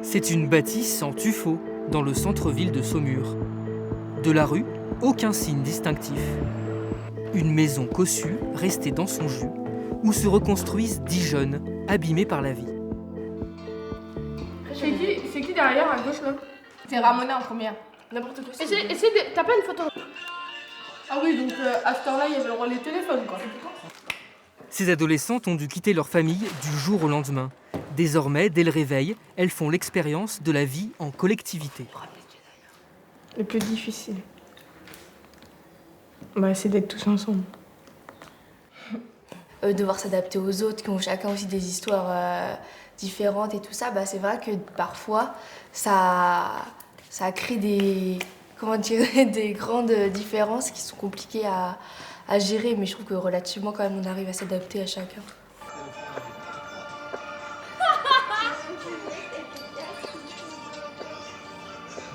C'est une bâtisse en tuffeau dans le centre-ville de Saumur. De la rue, aucun signe distinctif. Une maison cossue, restée dans son jus, où se reconstruisent 10 jeunes, abîmés par la vie. C'est qui derrière à gauche là? C'est Ramona en première. N'importe quoi. T'as pas une photo? Ah oui, donc à cette heure-là, il y avait le relais téléphone quoi. Ces adolescentes ont dû quitter leur famille du jour au lendemain. Désormais, dès le réveil, elles font l'expérience de la vie en collectivité. Le plus difficile, c'est d'être tous ensemble. Devoir s'adapter aux autres qui ont chacun aussi des histoires différentes et tout ça, c'est vrai que parfois ça crée des grandes différences qui sont compliquées à gérer, mais je trouve que relativement quand même on arrive à s'adapter à chacun.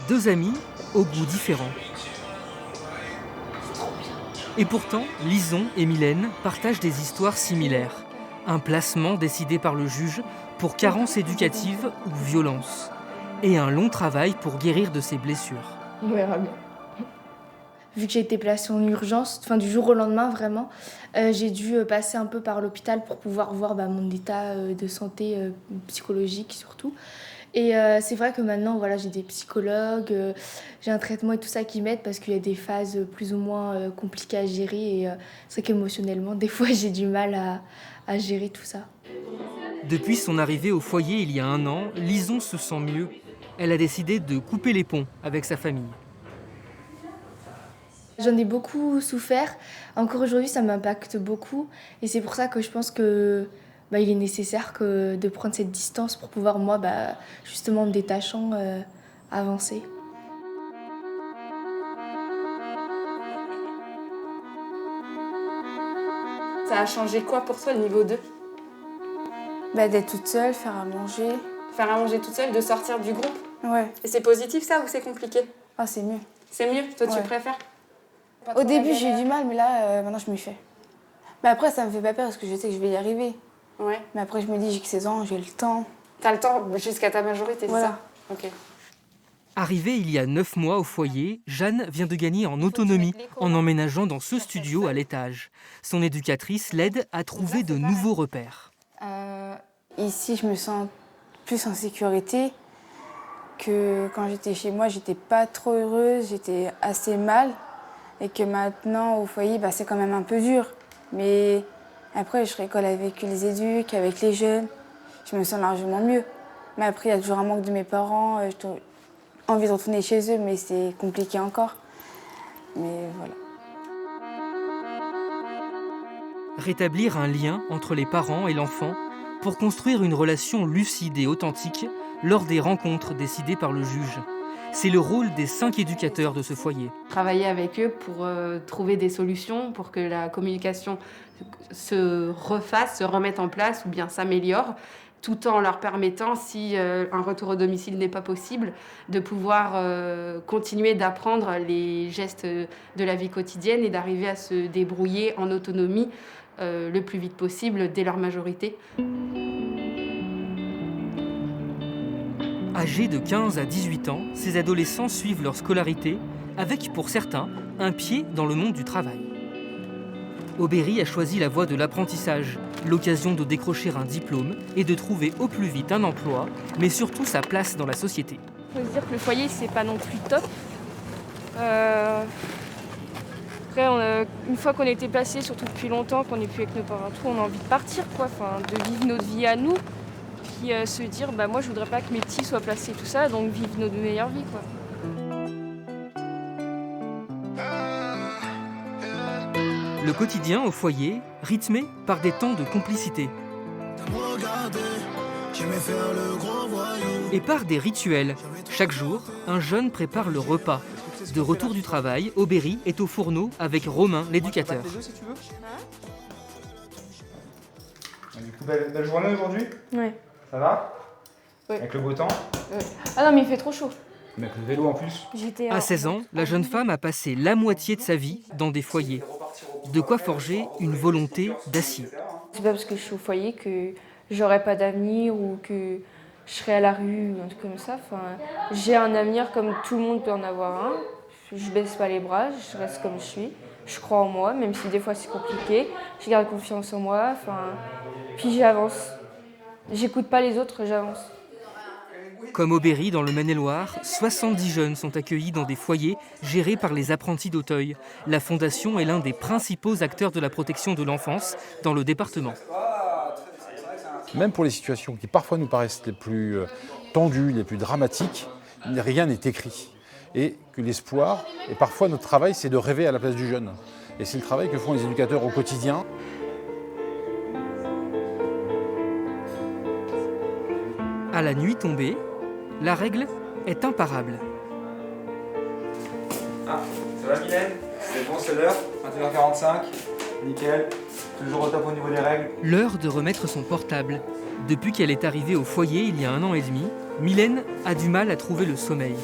Deux amis aux goûts différents. Et pourtant, Lison et Mylène partagent des histoires similaires. Un placement décidé par le juge pour carence éducative ou violence. Et un long travail pour guérir de ses blessures. On verra bien. Vu que j'ai été placée en urgence, du jour au lendemain vraiment, j'ai dû passer un peu par l'hôpital pour pouvoir voir mon état de santé psychologique surtout. Et c'est vrai que maintenant, j'ai des psychologues, j'ai un traitement et tout ça qui m'aide parce qu'il y a des phases plus ou moins compliquées à gérer. Et c'est vrai qu'émotionnellement, des fois, j'ai du mal à gérer tout ça. Depuis son arrivée au foyer il y a 1 an, Lison se sent mieux. Elle a décidé de couper les ponts avec sa famille. J'en ai beaucoup souffert. Encore aujourd'hui, ça m'impacte beaucoup. Et c'est pour ça que je pense que il est nécessaire de prendre cette distance pour pouvoir, moi, justement, en me détachant, avancer. Ça a changé quoi pour toi le niveau 2? D'être toute seule, faire à manger. Faire à manger toute seule, de sortir du groupe? Ouais. Et c'est positif ça ou c'est compliqué? Ah, c'est mieux. C'est mieux? Toi, ouais. Tu préfères? Au début, j'ai eu du mal, mais là, maintenant, je m'y fais. Mais après, ça me fait pas peur parce que je sais que je vais y arriver. Ouais. Mais après, je me dis, j'ai que 16 ans, j'ai le temps. T'as le temps jusqu'à ta majorité, voilà. C'est ça? Ok. Arrivée il y a 9 mois au foyer, Jeanne vient de gagner en autonomie en emménageant dans ce studio à l'étage. Son éducatrice l'aide à trouver de nouveaux repères. Ici, je me sens plus en sécurité que quand j'étais chez moi. J'étais pas trop heureuse, j'étais assez mal. Et que maintenant, au foyer, c'est quand même un peu dur. Mais après, je récolte avec les éducs, avec les jeunes. Je me sens largement mieux. Mais après, il y a toujours un manque de mes parents. J'ai envie de retourner chez eux, mais c'est compliqué encore. Mais voilà. Rétablir un lien entre les parents et l'enfant pour construire une relation lucide et authentique lors des rencontres décidées par le juge. C'est le rôle des 5 éducateurs de ce foyer. Travailler avec eux pour trouver des solutions, pour que la communication se refasse, se remette en place ou bien s'améliore, tout en leur permettant, si un retour au domicile n'est pas possible, de pouvoir continuer d'apprendre les gestes de la vie quotidienne et d'arriver à se débrouiller en autonomie le plus vite possible dès leur majorité. Âgés de 15 à 18 ans, ces adolescents suivent leur scolarité avec, pour certains, un pied dans le monde du travail. Aubéry a choisi la voie de l'apprentissage, l'occasion de décrocher un diplôme et de trouver au plus vite un emploi, mais surtout sa place dans la société. Il faut se dire que le foyer, c'est pas non plus top. Après, une fois qu'on a été placé, surtout depuis longtemps, qu'on n'est plus avec nos parents, on a envie de partir, de vivre notre vie à nous. Puis se dire, moi je voudrais pas que mes petits soient placés tout ça, donc vivre notre meilleure vie. Le quotidien au foyer, rythmé par des temps de complicité. Et par des rituels. Chaque jour, un jeune prépare le repas. De retour du travail, Aubéry est au fourneau avec Romain, l'éducateur. Du coup, belle journée aujourd'hui? Ouais. Ça va? Oui. Avec le beau temps? Ah non, mais il fait trop chaud. Mais avec le vélo en plus. À 16 ans, la jeune femme a passé la moitié de sa vie dans des foyers. De quoi forger une volonté d'acier. C'est pas parce que je suis au foyer que j'aurai pas d'avenir ou que je serai à la rue ou un truc comme ça. Enfin, j'ai un avenir comme tout le monde peut en avoir un. Je baisse pas les bras, je reste comme je suis. Je crois en moi, même si des fois c'est compliqué. Je garde confiance en moi. Enfin, puis j'avance. J'écoute pas les autres, j'avance. Comme au Berry, dans le Maine-et-Loire, 70 jeunes sont accueillis dans des foyers gérés par les apprentis d'Auteuil. La fondation est l'un des principaux acteurs de la protection de l'enfance dans le département. Même pour les situations qui parfois nous paraissent les plus tendues, les plus dramatiques, rien n'est écrit. Et que l'espoir, et parfois notre travail, c'est de rêver à la place du jeune. Et c'est le travail que font les éducateurs au quotidien. À la nuit tombée, la règle est imparable. Ah, ça va Mylène? C'est bon, c'est l'heure, 21h45. Nickel. Toujours au top au niveau des règles. L'heure de remettre son portable. Depuis qu'elle est arrivée au foyer il y a 1 an et demi, Mylène a du mal à trouver le sommeil.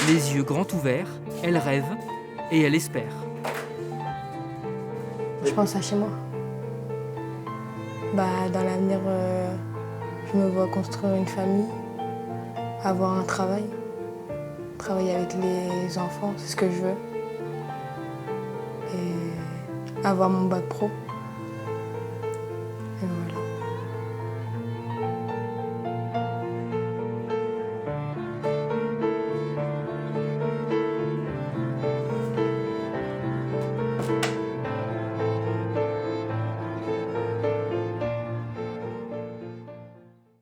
Les yeux grands ouverts, elle rêve et elle espère. Je pense à chez moi. Dans l'avenir, je me vois construire une famille, avoir un travail, travailler avec les enfants, c'est ce que je veux. Et avoir mon bac pro.